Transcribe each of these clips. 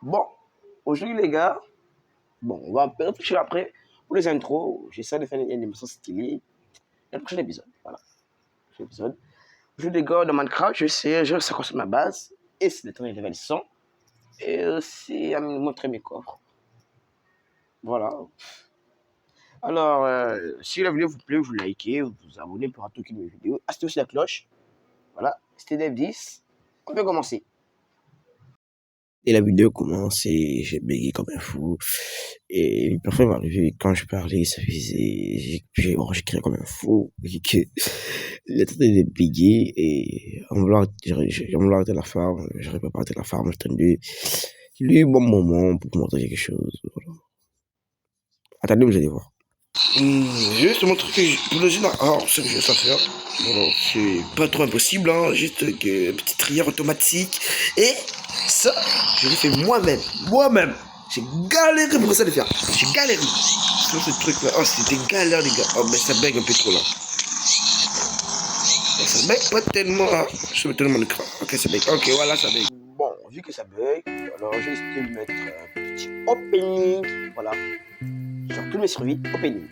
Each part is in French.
Bon, aujourd'hui les gars, bon, on va un peu réfléchir après. Pour les intros, j'essaie de faire une animation stylée. Le prochain épisode, voilà. Prochain épisode. Aujourd'hui les gars, dans Minecraft, je sais construire ma base. Et c'est de temps les level 100. Et aussi à me montrer mes coffres. Voilà. Alors, si la vidéo vous plaît, vous likez, vous vous abonnez pour rater aucune de mes vidéos. Achetez aussi la cloche. Voilà, c'était Dev10. On peut commencer. Et la vidéo commence et j'ai bégayé comme un fou. Et parfois, il m'arrivait, quand je parlais, ça faisait, j'ai crié comme un fou. Et que, il était de bégayer et en voulant arrêter la farm, j'aurais pas arrêté la farm, j'attendais. Il y a eu un bon moment pour montrer quelque chose. Voilà. Attendez, vous allez voir. Juste montrer que pour le général, alors c'est que je sais faire. Voilà, c'est pas trop impossible, hein, juste que petite trière automatique. Et ça, je l'ai fait moi-même. Moi-même. J'ai galéré pour ça de faire. J'ai galéré. Sur ce truc là. Oh, c'était galère, les gars. Oh, mais ça bug un peu trop là. Ça bug pas tellement. Hein. Je mets tellement de cran. Ok, ça bug. Ok, voilà, ça bug. Bon, vu que ça bug, alors j'ai essayé de mettre un petit opening. Voilà. Sur tous mes survies, opening.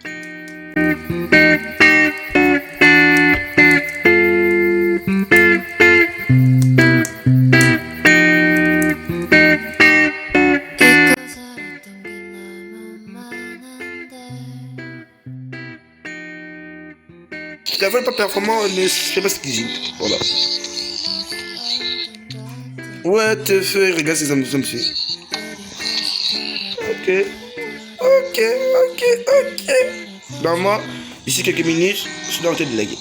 Si la voix n'est pas performant, ne fais pas ce qu'ils disent. Voilà. Ouais, te fais, regarde ces hommes, fait. Ok. Dans moi, d'ici quelques minutes, je suis dans le tête de laguer.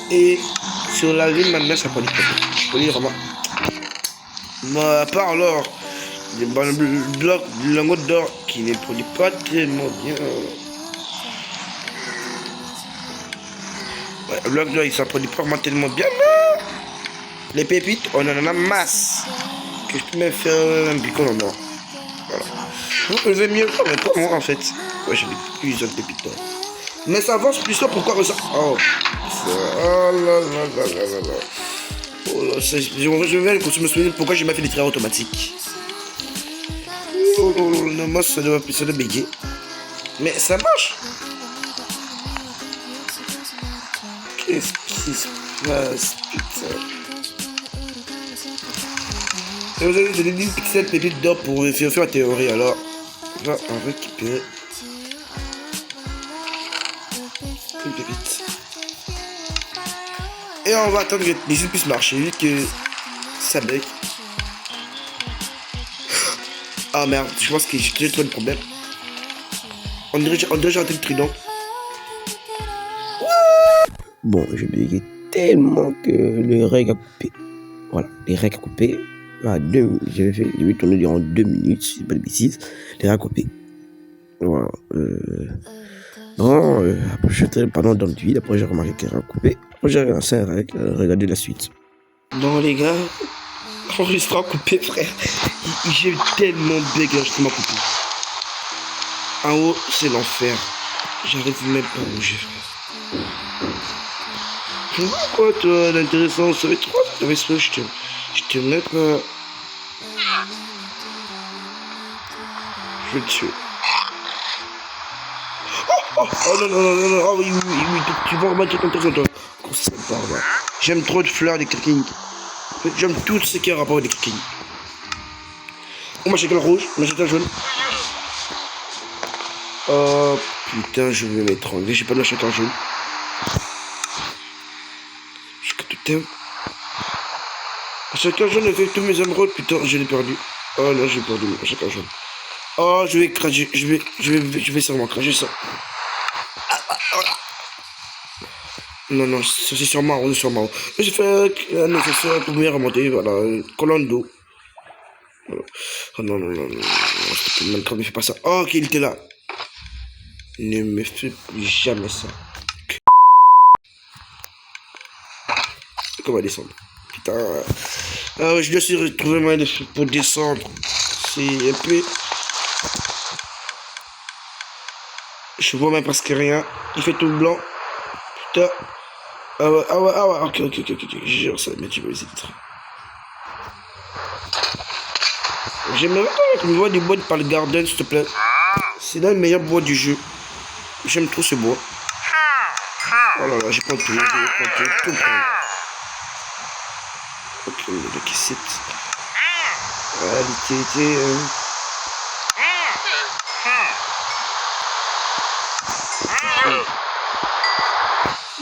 Et sur la ville, maintenant, ça prend du problème. Je peux dire vraiment. Moi, à part alors, le bloc de lingot d'or qui ne produit pas tellement bien. Ouais, le bloc d'or, il ne produit pas vraiment tellement bien, non. Les pépites, on en a masse. Que je peux même faire un bicon en or. Voilà. Je vais mieux faire, mais pas moi en fait. Ouais, j'avais plusieurs pépites d'or. Mais ça avance plus ça, pourquoi ça. Oh, là. Oh là, je vais me souvenir pourquoi j'ai pas fait des traits automatiques. Oh, non, moi ça doit bégayer. Mais ça marche. Qu'est-ce qui se passe, putain? Et vous avez donné 10 pixels pépites d'or pour faire la théorie, alors on va en récupérer une pépite. Et on va attendre que les îles puissent marcher, vu que ça bug. Ah merde, je pense que j'ai trouvé le problème. On dirait j'ai raté le trident. Bon, je bugué tellement que le reg a coupé. Voilà, les reg a coupé. Ah, j'ai tourné durant 2 minutes, si c'est pas de bêtises. Les reg a coupé. Voilà. Après, j'étais pendant dans le vide. Après, j'ai remarqué qu'il a coupé. Après, j'ai relancé un reg. Regardez la suite. Bon, les gars, enregistrement coupé, frère. J'ai tellement bug l'enregistrement coupé. En haut, c'est l'enfer. J'arrive même pas à bouger, frère. Je vois quoi, toi, d'intéressant? Ça fait 3 heures de resto, je te mets pas. Je vais te tuer. Oh non, oh oui, tu vas remettre ton intéressant, toi. Comment ça me parle, là? J'aime trop de fleurs des clickings. J'aime tout ce qui a rapport avec des clickings. On m'a checké le rouge, on m'a checké le jaune. Oh putain, je vais m'étrangler, j'ai pas de la checker en jaune. Putain. Chacun jaune a fait tous mes émeraudes, putain, je l'ai perdu. Oh là, j'ai perdu mon chacun jaune. Oh, je vais cracher, je vais sûrement cracher ça. Non, ça c'est sûrement haut, J'ai fait un nécessaire pour mieux remonter, voilà, colonne d'eau. Voilà. Oh non, Minecraft ne fait pas ça. Oh, ok, il était là. Ne me fais plus jamais ça. Comment descendre? Putain. Ah, je dois aussi retrouver moyen pour descendre. C'est un peu. Je vois même presque rien. Il fait tout blanc. Putain. Ah ouais, ok. Je jure ça, mais tu vas essayer de. J'aimerais bien une bois du bois par le garden, s'il te plaît. C'est dans le meilleur bois du jeu. J'aime trop ce bois. Oh là là, j'ai pas tout, tout prendre. Ok, le cassette. Voilà, l'utilité.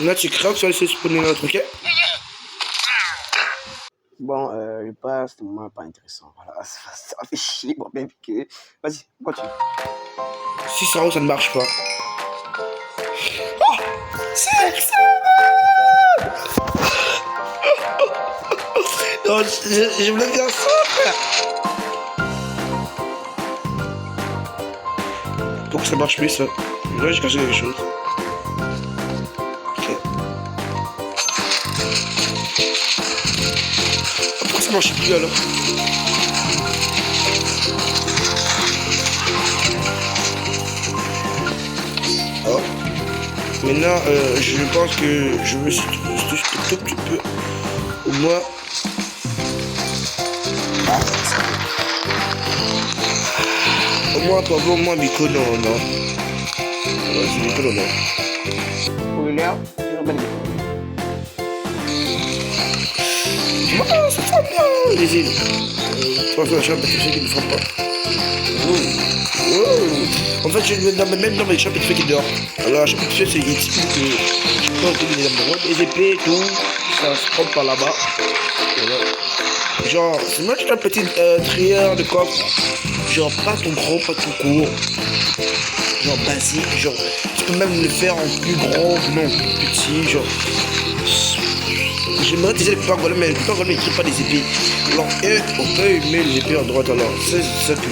Là, tu craques, tu vas laisser spawner l'autre, ok? Bon, je passe, c'est vraiment pas intéressant. Voilà, ça fait chier, bon, même que. Vas-y, continue. Si ça ne marche pas. Oh! C'est excellent! Non, je voulais faire ça, frère! Pour que ça marche plus, ça. Là, j'ai caché quelque chose. Ok. Pourquoi ça marche plus alors? Oh. Maintenant, je pense que je me suis tout petit peu au moins. Ah, c'est ça. Au moins, pas au moins Bico, non. C'est Bico, non. Pour le lait, je vais pas le ça sent bien, les îles. Tu vas faire la chambre, parce que je sais qu'ils ne font pas. En fait, je vais même dans mes chapitres qui dehors. Alors, la chapitre c'est typique que je peux entendre les épées, tout, ça se prend par là-bas. Genre, c'est moi qui ai un petit trieur de coffre. Genre, pas tout gros, pas tout court. Genre, basique. Genre, tu peux même le faire en plus gros, non, plus petit. Genre, j'aimerais utiliser les pangolins, mais les pangolins ne pas des épées. Alors, eux, on peut aimer les épées à droite. Alors, c'est ça que.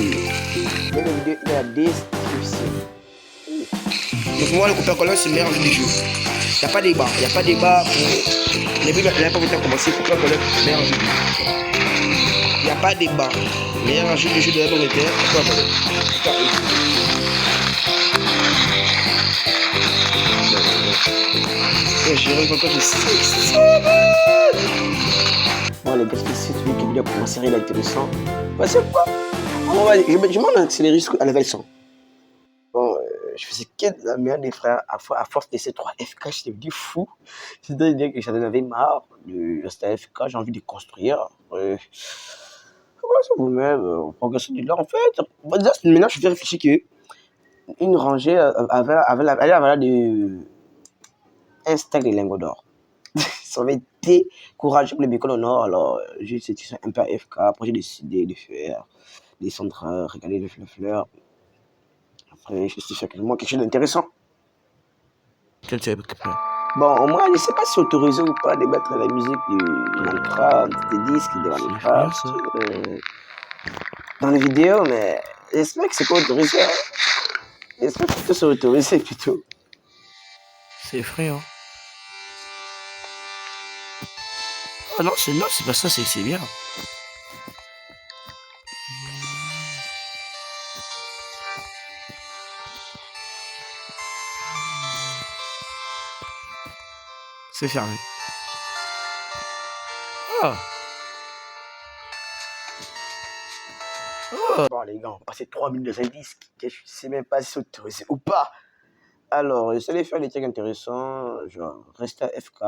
Dans la vidéo, il y a des descriptions. Donc, moi, le pangolin, c'est meilleur jeu du jeu. Il n'y a pas de débat. Il n'y a pas de débat pour. Les filles, il n'y a pas envie de commencer. Le pangolin, meilleur jeu du jeu. Il n'y a pas de débat. Meilleur jeu du jeu de la pauvreté, pangolin. J'ai encore de 6. Bon, les gars, c'est celui qui vient pour ma série intéressant. Bah, c'est quoi? Je m'en accéléré jusqu'à level 100. Bon, je faisais que de la merde, les frères. À force d'essayer 3 FK, j'étais devenu fou. C'est-à-dire que j'en avais marre de rester à FK, j'ai envie de construire. Comment ça vous-même? Progresser du lore, en fait. Maintenant, je vais réfléchir que une rangée elle avait de un stack de lingots d'or. Ça avait été courageux pour les bécoles au nord. Alors, j'ai essayé un peu à FK. Après, j'ai décidé de faire des centres, regarder les fleurs. Après, je suis fait quelque chose d'intéressant. Bon, au moins, je ne sais pas si c'est autorisé ou pas de mettre la musique du Minecraft, des disques de Minecraft dans les vidéos, mais j'espère que c'est pas autorisé. J'espère que c'est autorisé plutôt. C'est effrayant. Oh non, c'est pas ça, c'est bien. C'est fermé. Ah. Oh. Bon, les gars, on passait 3 minutes de un disque. Je sais même pas si c'est autorisé ou pas. Alors, j'essaie de faire des trucs intéressants, genre rester à FK,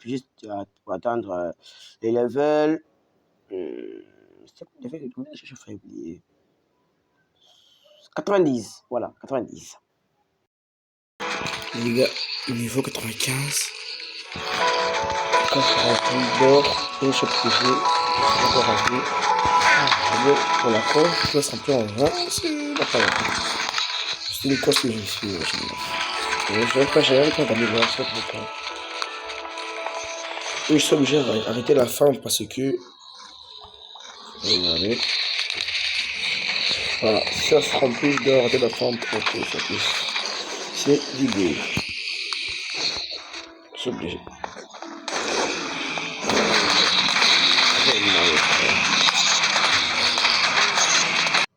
juste pour atteindre les levels. C'est quoi les levels? Je ferais oublier. 90, voilà, 90. Les gars, niveau 95. Coffre rempli d'or, une shop privée, encore rempli. Pour la coffre, je laisse remplir en 20, c'est pas grave. C'est les costes que je suis. Je vais pas gérer quand on va voir ça pour pas. Je suis obligé d'arrêter la femme parce que. Regardez. Voilà, ça se remplit d'or de la femme. Ok, ça plus. C'est l'idée. Je suis obligé.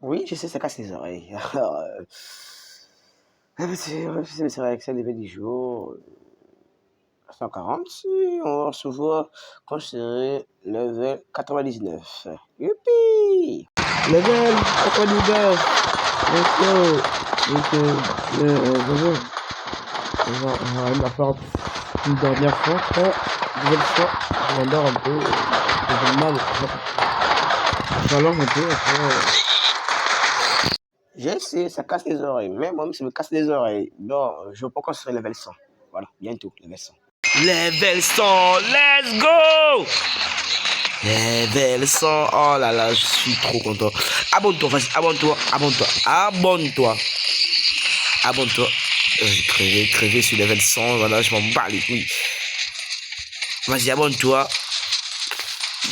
Oui, je sais, ça casse les oreilles. C'est vrai que ça devait du jour. 140. Et on va recevoir quand je serai level 99. Youpi! Level 99. Donc, bonjour. On va faire une dernière fois. Nouvelle fois, je m'endors un peu. J'ai mal. Je m'allonge un peu. Après, J'ai essayé, ça casse les oreilles. Même moi, ça me casse les oreilles. Non, je veux pas qu'on serait level 100. Voilà, bientôt, level 100. level 100, let's go! Level 100, oh là là, je suis trop content. Abonne-toi, vas-y, abonne-toi. Abonne-toi. Crever sur level 100, voilà, je m'en bats les couilles. Vas-y, abonne-toi.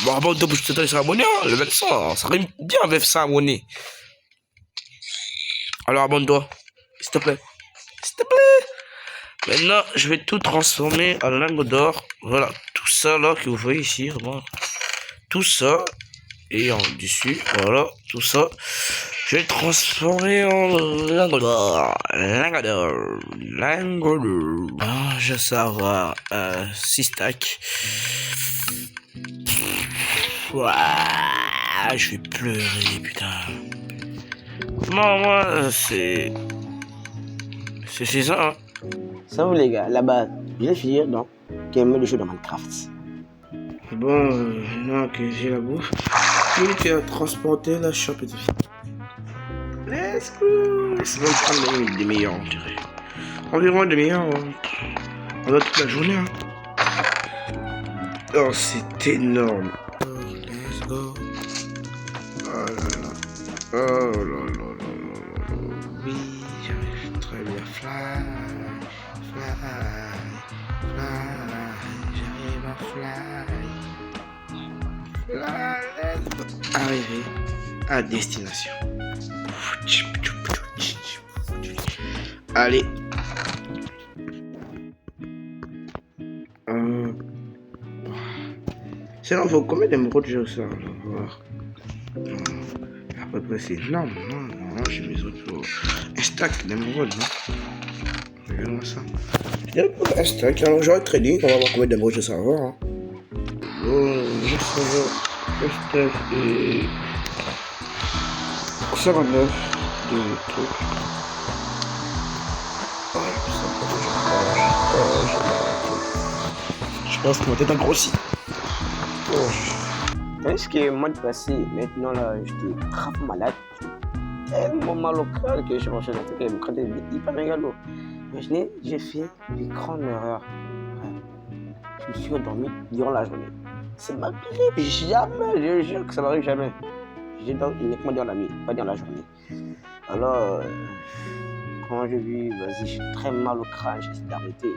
Bon, abonne-toi pour que je te laisse abonner, hein, level 100, ça rime bien avec 100 abonnés. Alors abonne-toi, s'il te plaît. Maintenant, je vais tout transformer en lingot d'or. Voilà, tout ça là que vous voyez ici, vraiment. Tout ça et en dessus, voilà, tout ça. Je vais le transformer en lingot d'or. Ah, je vais savoir 6 stacks. Ouah, je vais pleurer, putain. Non, moi, c'est ça, hein. Ça vous les gars, là-bas, je vais finir donc qui aime le jeu de Minecraft. Bon, maintenant que j'ai la bouffe, j'ai été à transporter la shop et tout. Let's go! Ça va me prendre une demi-heure, on dirait. Environ une demi-heure, on a toute la journée, hein. Oh, c'est énorme. Oh, let's go. Oh là là. Oh là là là là. Oui, j'arrive très bien. Fly. J'arrive à fly. Arrivé à destination. Allez. Ça en faut combien d'émeraudes j'ai ça? On va voir. À peu près c'est énorme. Non, j'ai mes autres. Un stack d'émeraudes, non? Regarde-moi ça. Un stack, alors j'aurais trading, on va voir combien d'émeraudes je sais avoir. Hein. Bon, je sais avoir un stack et 59 de trucs. Je pense que ma tête a grossi. Est-ce que moi de passé, maintenant là, j'étais grave malade. Tellement mal au crâne que je mangeais un truc et mon crâne était hyper mégalo. Imaginez, j'ai fait une grande erreur. Je me suis endormi durant la journée. C'est ma pire, jamais, je jure que ça m'arrive jamais. J'ai dormi uniquement dans la nuit, pas dans la journée. Alors, quand j'ai vu, vas-y, j'ai très mal au crâne, j'ai essayé d'arrêter.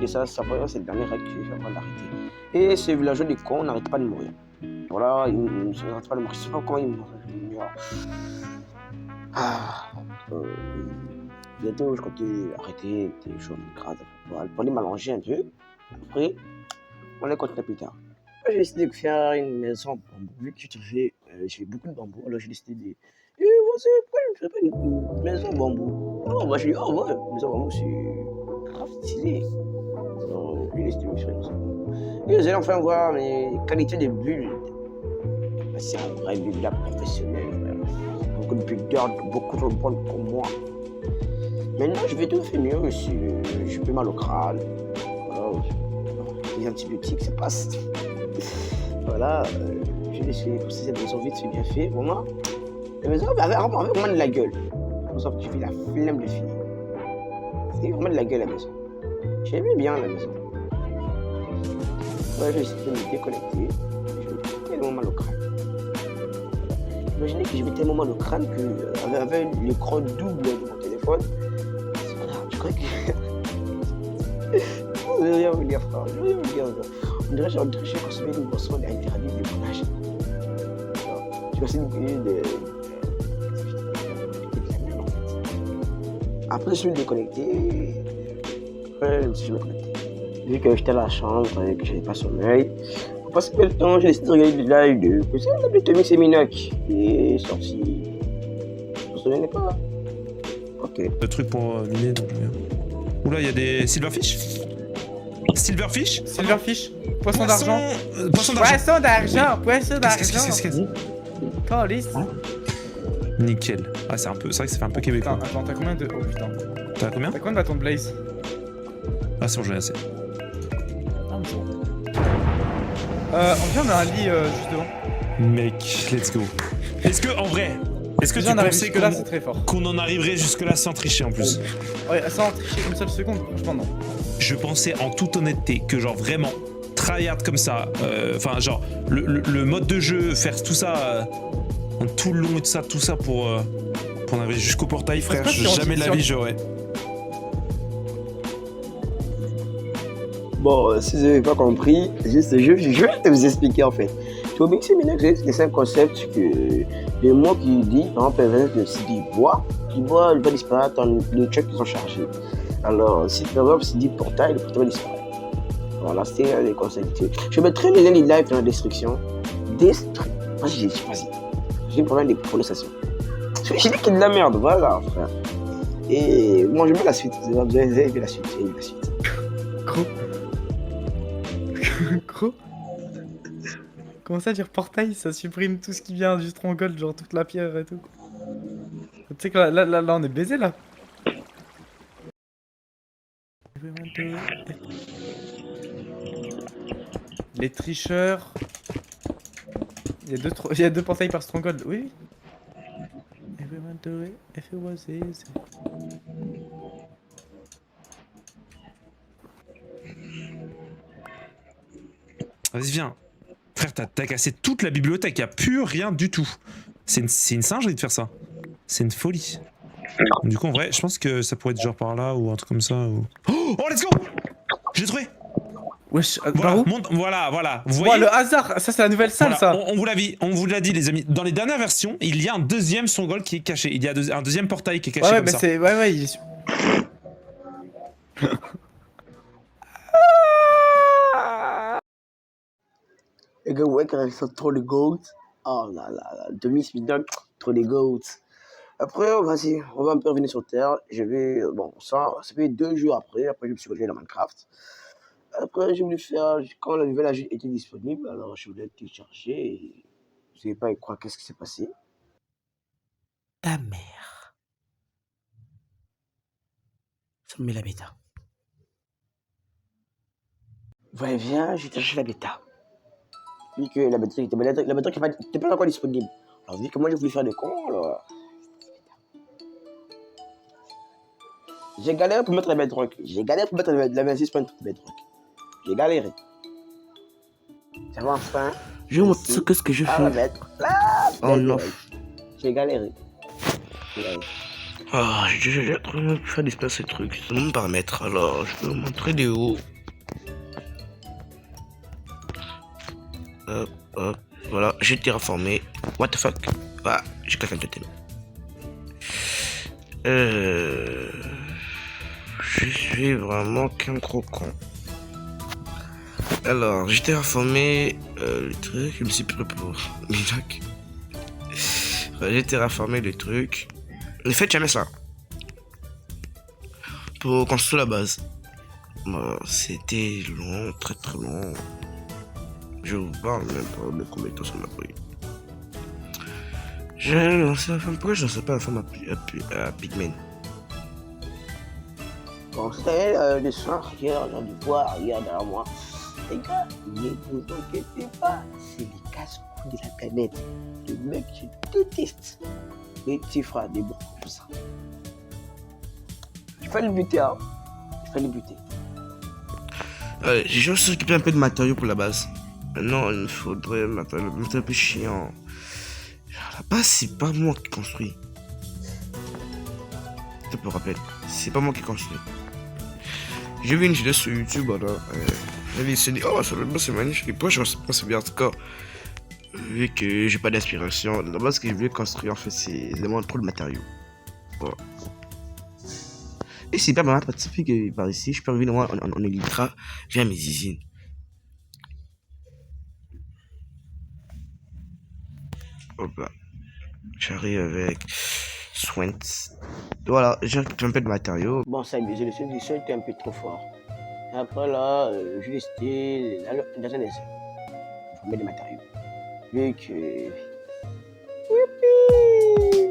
Et ça c'est le dernier règle que j'ai avant d'arrêter. Et ce villageois des cons n'arrête pas de mourir. Voilà, il n'arrête pas de mourir. Je sais pas comment il meurt. Bientôt, je continue d'arrêter des choses graves. Voilà, pour les m'allonger un peu. Après, on les continue plus tard. J'ai décidé de faire une maison en bambou. Vu que j'ai beaucoup de bambou, alors j'ai décidé de. Vas-y, pourquoi je ne fais pas une maison en bambou? Oh, moi je dis, oh ouais, une maison en bambou, c'est grave stylé. Alors, j'ai décidé de faire une maison en bambou. Et vous allez enfin voir mes qualités de bulles. C'est un vrai builder professionnel, frère. Beaucoup de builders, beaucoup de bonnes pour moi. Maintenant, je vais tout faire mieux. Je peux mal au crâne. Voilà. Les antibiotiques, ça passe. Voilà. J'ai laissé pousser cette maison vite, c'est bien fait. Vraiment. La maison avait vraiment de la gueule. Sauf que j'ai la flemme de finir. C'était vraiment de la gueule, la maison. J'aimais bien la maison. Ouais, j'ai décidé de me déconnecter. J'ai tellement mal au crâne. Imaginez que j'avais tellement mal au crâne que avec l'écran double de mon téléphone. Voilà, je crois que. Je vais rien vous dire, frère. Je vais rien vous dire. On dirait que j'ai consommé une boisson d'interdit de décollage. J'ai passé une minute de. Après, je suis déconnecté. Après, je me suis jamais connecté. Vu que j'étais à la chambre et que j'avais pas sommeil. Pour passer peu de temps, j'ai décidé de regarder des lives de. C'est un de Tommy Seminac qui est sorti. Je me souviens pas. Ok. Le truc pour miner. Donc, Oula, il y a des silverfish. Silverfish? Silverfish. Poisson d'argent. Poisson d'argent. Poisson d'argent. Poisson Qu'est-ce qu'elle dit? Calice. Nickel. Ah, c'est vrai que ça fait un peu québécois. Attends, t'as combien de. Oh putain. T'as combien? T'as combien de bâtons de blaze? Ah, c'est bon, j'en ai assez. Ah, mais c'est bon. On vient, on a un lit juste devant. Mec, let's go. Est-ce que, en vrai, est-ce que Déjà, tu on arrive pensais jusque-là, c'est très fort. qu'on en arriverait jusque-là sans tricher en plus? Ouais, sans tricher une seule seconde, franchement, non. Je pensais en toute honnêteté que genre vraiment tryhard comme ça, enfin genre le mode de jeu, faire tout ça tout le long et tout ça pour en arriver jusqu'au portail, frère, Parce que si jamais de la on- vie j'aurais. Bon, si vous n'avez pas compris, juste, je vais vous expliquer en fait. Tu vois bien que c'est maintenant que c'est un concept que le mot qui dit, par exemple, de si il boit, il va disparaître dans les trucs qui sont chargés. Alors, si par exemple, s'il dit portail, le portail va disparaître. Voilà, c'est un des concepts. Je mettrai le lien du live dans la description. Vas-y. J'ai un problème de prononciation. J'ai dit qu'il y a de la merde, voilà, frère. Et moi, je mets la suite. Vous avez vu la suite. Gros. Gros. Comment ça dire portail? Ça supprime tout ce qui vient du stronghold, genre toute la pierre et tout. Tu sais que là, on est baisé là. Les tricheurs. Il y a deux portails par stronghold, oui. Everyone do it if it was easy. Vas-y viens. Frère, t'as cassé toute la bibliothèque, y a plus rien du tout. C'est une singerie de faire ça. C'est une folie. Du coup en vrai, je pense que ça pourrait être genre par là ou un truc comme ça. Ou... Oh let's go! J'ai trouvé! Wesh, Voilà, par où? voilà. Vous Oh, voyez? le hasard, ça c'est la nouvelle salle, Voilà, ça. on vous l'a dit les amis, dans les dernières versions, il y a un deuxième stronghold qui est caché, il y a un deuxième portail qui est caché Ouais, comme mais ça. c'est. Ouais, il est. Les gars, ouais, quand ils sont trop de goats. Oh là là, demi-speedrun, trop de goats. Après, vas-y, on va un peu revenir sur Terre. Je vais, bon, ça fait 2 jours après je me suis rejoué dans Minecraft. Après, j'ai voulu faire, quand la nouvelle ajout était disponible, alors je voulais télécharger et je ne savais pas quoi, qu'est-ce qui s'est passé. Ta mère. Ça me met la bêta. Ouais, viens, j'ai téléchargé la bêta. Vu que la batterie n'était pas encore disponible. Alors, vu que moi, j'ai voulu faire des cons, alors. J'ai galéré pour mettre la bedrock. J'ai galéré pour mettre la 26.3 bedrock. J'ai galéré. Ça va enfin. Je vais vous montrer ce que je À la fais. mettre là. En off. J'ai galéré. Ah, j'ai trop de faire disparaître ces trucs. C'est mon paramètre. Alors, je peux vous montrer des hauts. Hop. Voilà, j'ai terraformé. What the fuck? Ah, j'ai claqué un totem. Je suis vraiment qu'un gros con. Alors, j'ai terraformé le truc. Je me suis pris pour Minoc. J'ai terraformé le truc. Ne faites jamais ça. Pour construire la base. Bon, c'était long, très long. Je vous parle même pas de combien de temps ça m'a pris. J'ai lancé la femme. Pourquoi je ne sais pas la femme à Pigmen? Bon, c'était le soir, regarde du bois, regarde derrière moi. Les gars, ne vous inquiétez pas, c'est les casse-couilles de la planète. Le mec, je déteste. Les petits frères, des bons comme ça. Il fallait le buter, hein. Il fallait le buter. J'ai juste récupéré un peu de matériaux pour la base. Maintenant, il me faudrait un matériau un peu chiant. La base, c'est pas moi qui construis. Je te rappelle, c'est pas moi qui construis. J'ai vu une vidéo sur YouTube, voilà. Il s'est dit, oh, c'est magnifique. Et pourquoi je pense que c'est bien en tout cas, vu que j'ai pas d'inspiration. La base que je voulais construire, en fait, c'est vraiment trop de matériaux. Voilà. Et c'est pas vraiment pratique que par ici, je peux revenir en Elytra via mes usines. Hop là. J'arrive avec Swent. Voilà, j'ai récupéré un peu de matériaux. Bon, ça, le son était un peu trop fort. Et après là, je vais tester dans un essai. Je mets des matériaux. Vu que.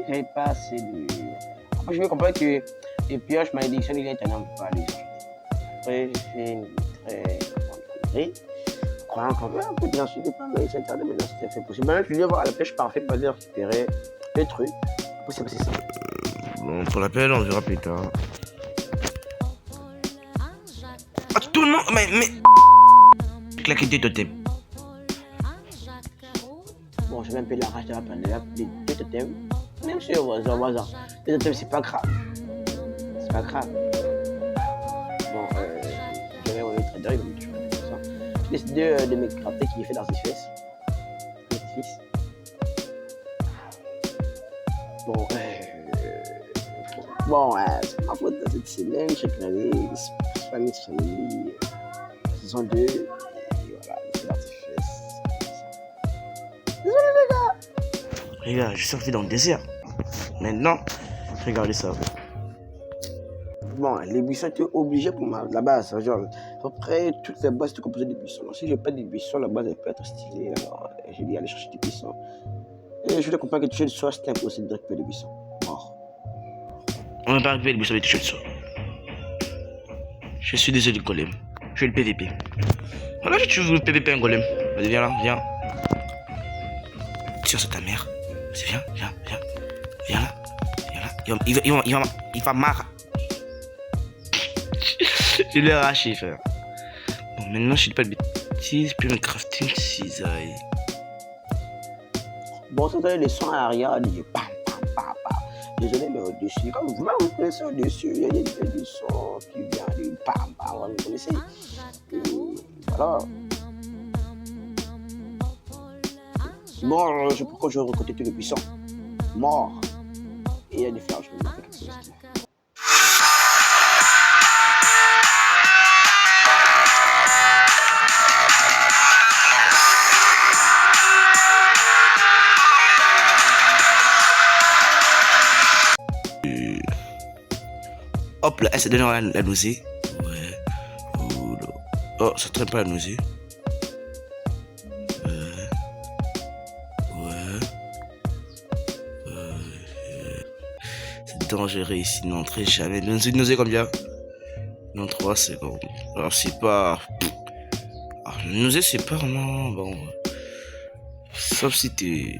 J'avais pas assez de. Après, je vais comprendre que les pioches, malédiction, il est un homme pour aller. Après, j'ai fait une très grande connerie. Croyant quand même un peu bien sûr, pas, mais c'est interdit, mais non, c'était fait possible. Maintenant, je vais voir la pioche parfaite pour aller récupérer les trucs. Après, c'est passé ça. Bon, pour l'appel, on verra plus tard. Ah, tout le monde. Mais. Claquer tes totems. Bon, j'ai même peu de la rage de la peine. Les deux totems, même si au voisin. Les totems, c'est pas grave. C'est pas grave. Bon, j'avais envoyé le trader, il va me toucher comme ça. Je laisse deux de mes craftés qui est fait dans ses fesses. Bon, c'est ma faute dans cette semaine. Chaque année, Spanish Family, saison 2. Et voilà, c'est l'artifice. Désolé les gars. Les gars, je suis sorti dans le désert. Maintenant, regardez ça. Bon, les buissons étaient obligés pour la base. Genre, à peu près toutes les bases étaient composées de buissons. Donc, si je n'ai pas de buissons, la base elle peut être stylée. Alors, j'ai dit aller chercher des buissons. Et je voulais comprendre que toucher le soir, c'était impossible de récupérer des buissons. Mort. On n'a pas récupéré le buisson avec toucher le soir. Je suis désolé, golem. Je vais le PVP. Voilà, j'ai toujours voulu PVP un golem. Vas-y, viens là, viens. Tire sur ta mère. Vas-y, viens là. Viens là. Il va marre. Je l'ai arraché, frère. Bon, maintenant, je ne dis pas de bêtises. Je peux me crafter une cisaille. Bon, ça donne les sons à l'arrière, il dit pam. Désolé, mais au-dessus, comme vous connaissez au-dessus, il y a des sons qui viennent du pam, vous connaissez. Et voilà. Bon, je sais pourquoi je recrutais tous les puissants. Mort. Et il y a des fleurs, je vais me faire quelque chose. Hop là, elle s'est donné la nausée. Ouais. Oh, ça traîne pas la nausée. C'est dangereux ici, n'entrez jamais. Une nausée combien? Non, 3 secondes. Alors, c'est pas. Alors, la nausée, c'est pas vraiment bon. Sauf si t'es.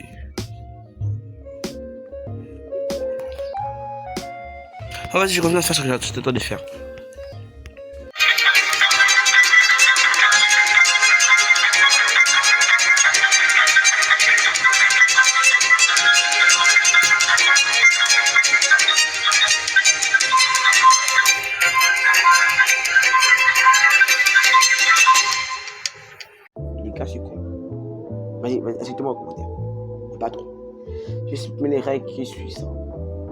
Oh, vas-y, je reviens à faire ce que j'étais en train de faire. Les gars, c'est con. Vas-y, accepte-moi au commentaire. Pas trop. J'ai supprimé les règles qui suivent ça.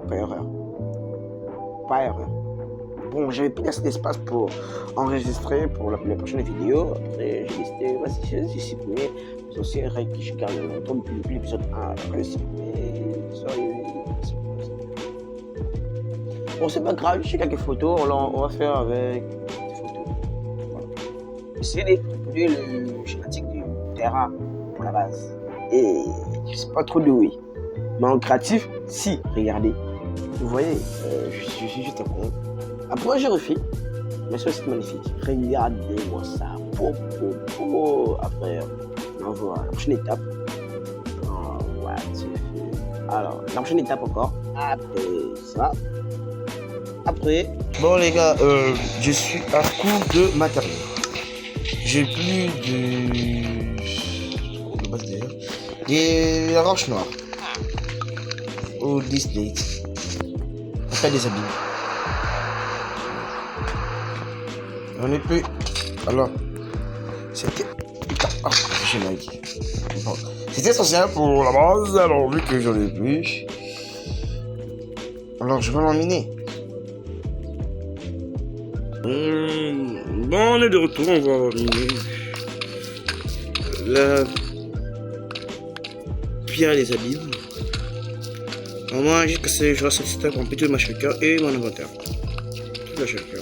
Pas erreur. Bon, j'avais plus assez d'espace pour enregistrer pour la prochaine vidéo. Après, j'ai décidé, voici, j'ai supprimé. C'est aussi une règle que je garde longtemps depuis l'épisode 1. Après, j'ai supprimé. Bon, c'est pas grave, j'ai quelques photos. On va faire avec des photos. Voilà. Essayez de reproduire le schématique du terrain pour la base. Et je sais pas trop d'où. Mais en créatif, si, regardez. Vous voyez, je suis juste un con. Après, j'ai refait. Mais c'est magnifique. Regardez-moi ça. Après, on voit la prochaine étape. Alors, la prochaine étape encore. Après ça. Après. Bon, les gars, je suis à court de matériel. J'ai plus de base d'ailleurs. Et la roche noire. Au Disney. Après des habits. On est plus. Alors. C'était. Ah, j'ai mal dit. Bon. C'était essentiel pour la base, alors vu que j'en ai plus. Alors je vais l'emminer. Bon, on est de retour, on va emminer. La pierre des abîmes. Moi, jusqu'à ce que je reste cette step en plutôt ma shulker et mon inventaire. Tout la shulker.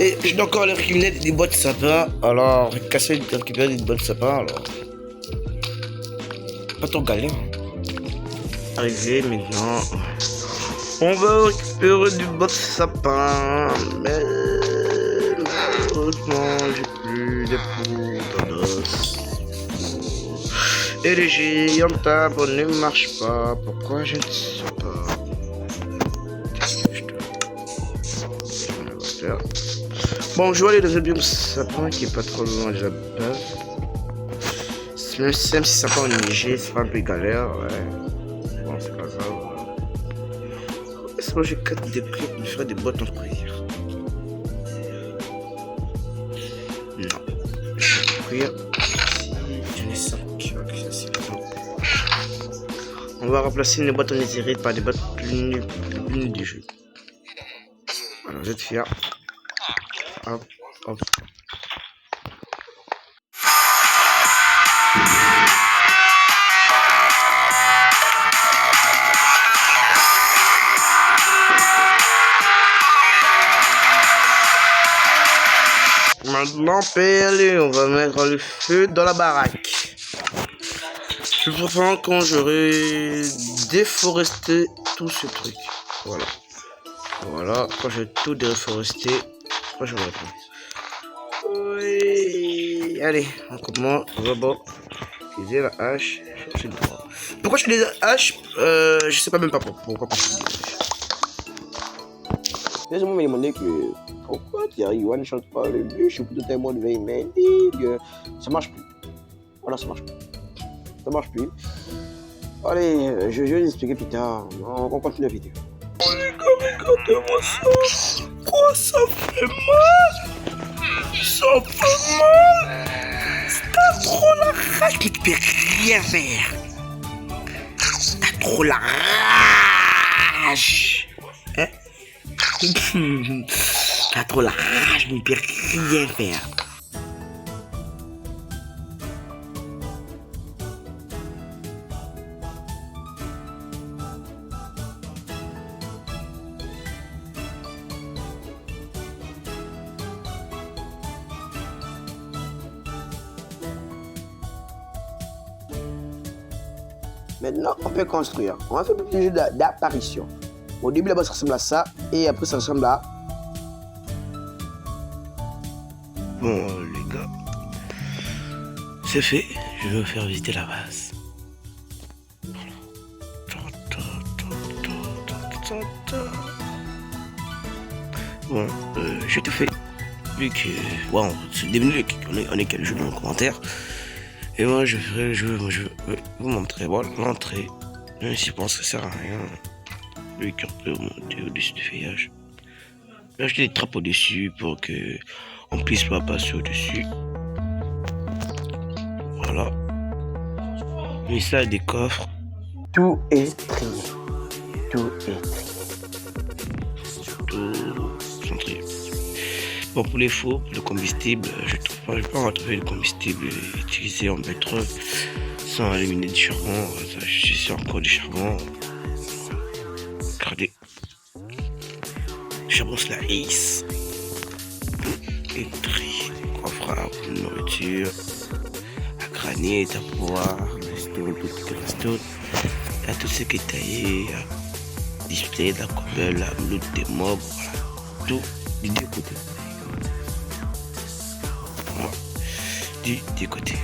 Et je dois encore aller récupérer des boîtes de sapin. Alors, récupérer des boîtes de sapin, alors. Pas trop galère. Arrivé maintenant. On va récupérer des boîtes de sapin. Mais malheureusement, j'ai plus de poudre d'os. Et les géants de table ne marchent pas. Pourquoi je ne sais pas. Bon, je vais aller dans un biome sapin qui est pas trop loin de la base. Même si ça pas enneigé, c'est pas un peu galère, ouais. Bon, c'est pas grave. Est-ce que j'ai 4 débris pour me faire des boîtes en prière? Non. Je vais prière. J'en ai 5. On va remplacer les boîtes en éthérite par des boîtes plus nulles du jeu. Voilà, je vais te faire. Hop, hop. Maintenant, allez, on va mettre le feu dans la baraque. Je préfère quand j'aurai déforesté tout ce truc. Voilà. Voilà, quand j'ai tout déforesté, moi je vais répondre. Oui. Allez, on commence. Robot. Utiliser la hache. Chercher le droit. Pourquoi je fais des haches? Je sais pas même pas pourquoi. Les gens m'ont demandé que pourquoi Thierry one shot pas le but, je suis plutôt tellement de veille, mais ça marche plus. Voilà, ça marche plus. Ça marche plus. Allez, je vais l'expliquer plus tard. On continue la vidéo. Regardez-moi ça. Quoi, ça fait mal? Ça fait mal. T'as trop la rage, mais tu peux rien faire. T'as trop la rage. Hein? T'as trop la rage, mais tu peux rien faire. Maintenant, on peut construire. On va faire plus de jeu d'apparition. Au début, là-bas, ça ressemble à ça. Et après, ça ressemble à... Bon, les gars. C'est fait. Je vais vous faire visiter la base. Bon, j'ai tout fait. Vu que... Bon, c'est devenu on est quel jeu dans le commentaire. Et moi, je vais vous montrer. Voilà, l'entrée. Même si je pense que ça sert à rien. Le cœur peut monter au-dessus du feuillage. J'ai acheté des trappes au-dessus pour que on puisse pas passer au-dessus. Voilà. Mais ça, des coffres. Tout est trié. Tout est trié. Tout centré. Bon, pour les fours, pour le combustible, je peux pas retrouver le combustible utilisé en métro sans éliminer du charbon. Je suis encore du charbon. Regardez. Charbon slice. Et tri. Coffre à nourriture. À granit, à boire. Il y a tout ce qui est taillé. Display, la cobble, la loot des mobs. Voilà. Tout du deux côtés. Du côté.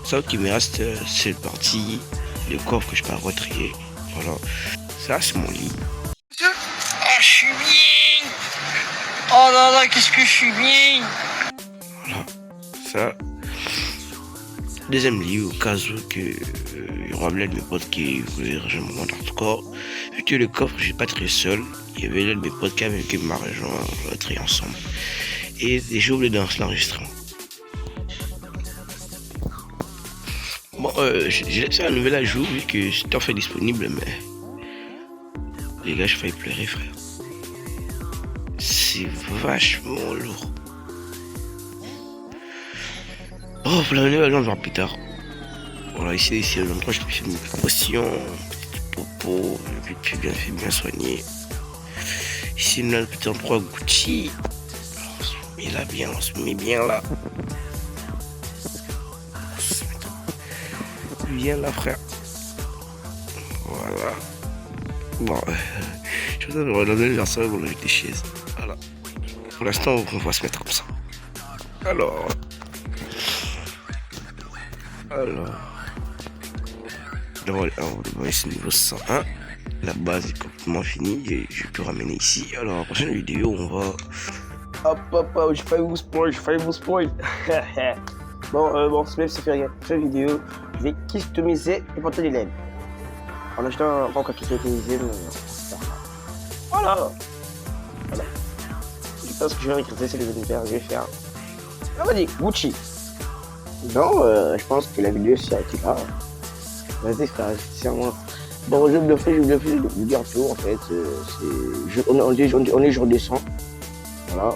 Ça qui me reste, c'est le parti, le coffre que je peux retrier. Voilà. Ça, c'est mon lit. Ah, je suis bien. Oh là là, qu'est-ce que je suis bien. Voilà. Ça. Deuxième lit, au cas où il y aura l'un de mes potes qui voulait rejoindre mon hardcore. Vu que le coffre, j'ai pas trié seul. Il y avait l'un de mes potes qui m'a rejoint, on va trier ensemble. Et j'ai oublié dans l'enregistrement. Bon, j'ai laissé un nouvel ajout vu que c'était enfin disponible, mais les gars, j'ai failli pleurer, frère. C'est vachement lourd. Oh, pour la nouvelle, on verra plus tard. Voilà, ici, l'endroit, je me fais une potion, petite popo, bien soigné. Ici, on a le petit endroit Gucci. On se met là bien, on se met bien là. On se met bien là, frère. Voilà. Bon, je vais vous redonner le version avec des chaises. Voilà. Pour l'instant, on va se mettre comme ça. Alors. C'est niveau 101. La base est complètement finie et je peux ramener ici. Alors, la prochaine vidéo, on va. Hop, j'ai failli vous spoil. Bon, c'est même si ça fait rien. Prochaine vidéo, je vais customiser et porter les LED. En achetant un rock à customiser, voilà. Je pense que je vais recruter ces univers, je vais faire. On va dire Gucci. Non, je pense que la vidéo s'est arrêtée là. Vas-y frère, c'est à moi. Bon, je le fais, vous dire tout en fait. On est jour décembre. Voilà.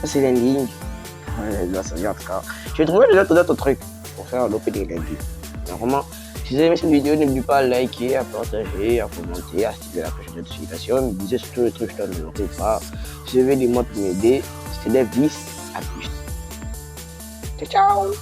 Ça c'est l'ending. Là ça vient en tout cas. J'ai trouvé déjà d'autres trucs pour faire l'OP des lundis. Vraiment, si vous avez aimé cette vidéo, n'oubliez pas à liker, à partager, à commenter, à activer la cloche de notification. Me disez surtout les trucs que je dois noter ou pas. Si vous avez des mots pour m'aider, c'était Dev 10, à plus. Ciao ciao.